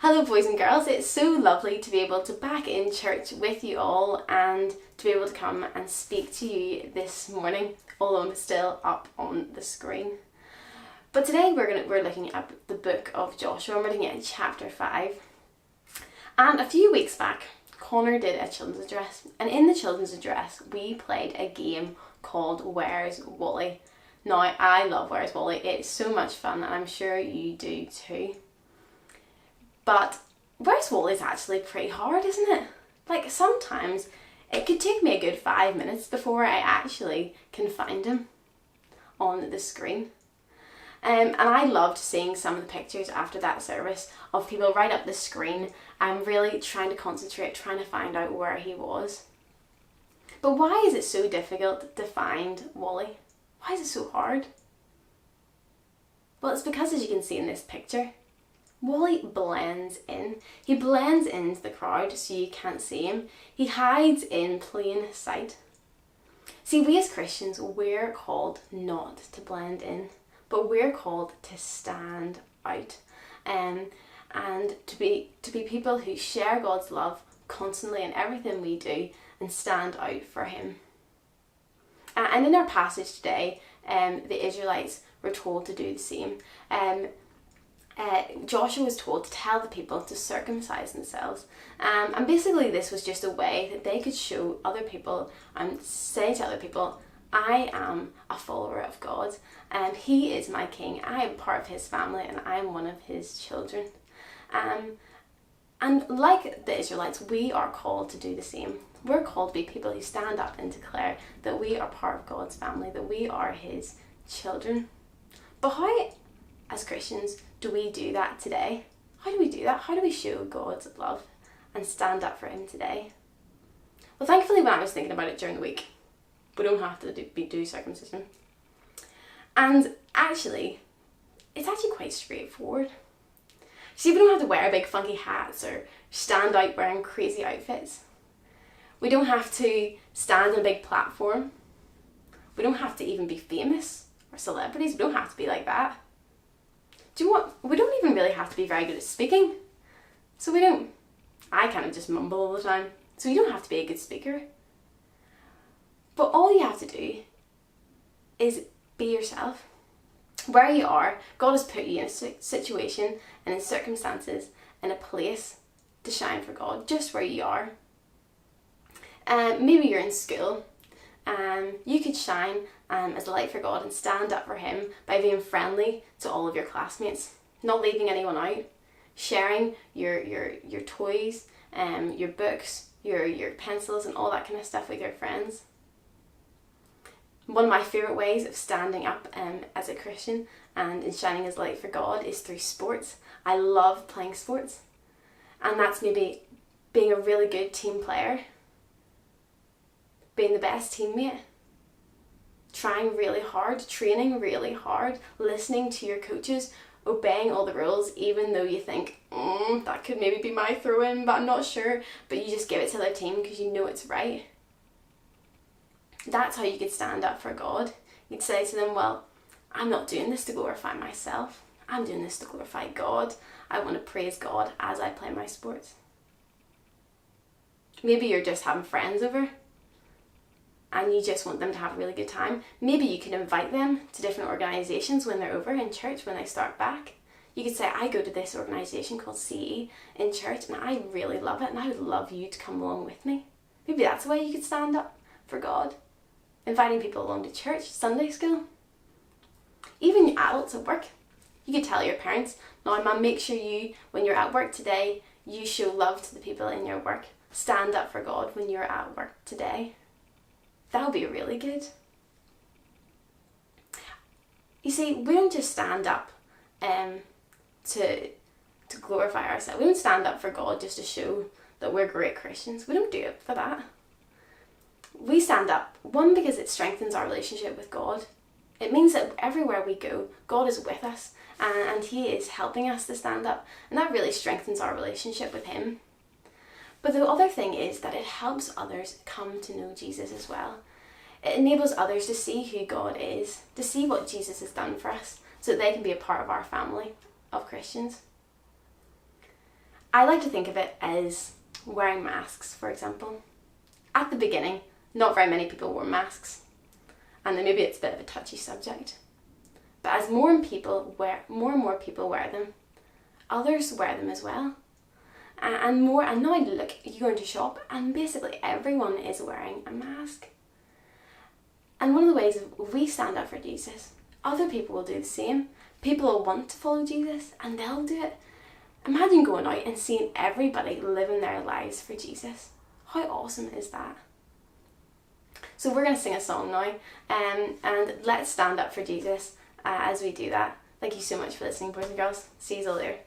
Hello boys and girls, it's so lovely to be able to back in church with you all and to be able to come and speak to you this morning, although I'm still up on the screen. But today we're looking at the book of Joshua and we're looking at chapter 5. And a few weeks back, Connor did a children's address, and in the children's address we played a game called Where's Wally. Now I love Where's Wally, it's so much fun and I'm sure you do too. But Where's Wally is actually pretty hard, isn't it? Like sometimes it could take me a good 5 minutes before I actually can find him on the screen. And I loved seeing some of the pictures after that service of people right up the screen and really trying to concentrate, trying to find out where he was. But why is it so difficult to find Wally? Why is it so hard? Well, it's because, as you can see in this picture, Wally blends in. He blends into the crowd so you can't see him. He hides in plain sight. See, we as Christians, we're called not to blend in, but we're called to stand out and to be people who share God's love constantly in everything we do and stand out for Him. And in our passage today, the Israelites were told to do the same. Joshua was told to tell the people to circumcise themselves, and basically this was just a way that they could show other people and say to other people, I am a follower of God and He is my King, I am part of His family and I am one of His children. And like the Israelites, we are called to do the same. We're called to be people who stand up and declare that we are part of God's family, that we are His children. But how, as Christians, do we do that today? How do we do that? How do we show God's love and stand up for Him today? Well, thankfully when I was thinking about it during the week, we don't have to do circumcision. And it's actually quite straightforward. See, we don't have to wear big funky hats or stand out wearing crazy outfits. We don't have to stand on a big platform. We don't have to even be famous or celebrities. We don't have to be like that. Do you know what? We don't even really have to be very good at speaking. So we don't. I kind of just mumble all the time. So you don't have to be a good speaker. But all you have to do is be yourself. Where you are, God has put you in a situation and in circumstances, in a place to shine for God, just where you are. Maybe you're in school. You could shine as a light for God and stand up for Him by being friendly to all of your classmates, not leaving anyone out, sharing your toys, your books, your pencils and all that kind of stuff with your friends. One of my favourite ways of standing up as a Christian and in shining as a light for God is through sports. I love playing sports, and that's maybe being a really good team player, being the best teammate, trying really hard, training really hard, listening to your coaches, obeying all the rules even though you think, that could maybe be my throw-in, but I'm not sure, but you just give it to the team because you know it's right. That's how you could stand up for God. You'd say to them, well, I'm not doing this to glorify myself. I'm doing this to glorify God. I want to praise God as I play my sports. Maybe you're just having friends over and you just want them to have a really good time. Maybe you can invite them to different organisations when they're over in church, when they start back. You could say, I go to this organisation called CE in church and I really love it and I would love you to come along with me. Maybe that's the way you could stand up for God. Inviting people along to church, Sunday school. Even adults at work. You could tell your parents, now Mum, make sure you, when you're at work today, you show love to the people in your work. Stand up for God when you're at work today. That would be really good. You see, we don't just stand up to glorify ourselves. We don't stand up for God just to show that we're great Christians. We don't do it for that. We stand up, one, because it strengthens our relationship with God. It means that everywhere we go, God is with us and He is helping us to stand up, and that really strengthens our relationship with Him. But the other thing is that it helps others come to know Jesus as well. It enables others to see who God is, to see what Jesus has done for us, so that they can be a part of our family of Christians. I like to think of it as wearing masks, for example. At the beginning, not very many people wore masks, and then maybe it's a bit of a touchy subject. But as more and more people wear them, others wear them as well. And now look, you go into a shop and basically everyone is wearing a mask. And one of the ways if we stand up for Jesus, other people will do the same. People will want to follow Jesus and they'll do it. Imagine going out and seeing everybody living their lives for Jesus. How awesome is that? So we're going to sing a song now, and let's stand up for Jesus as we do that. Thank you so much for listening, boys and girls. See you all later.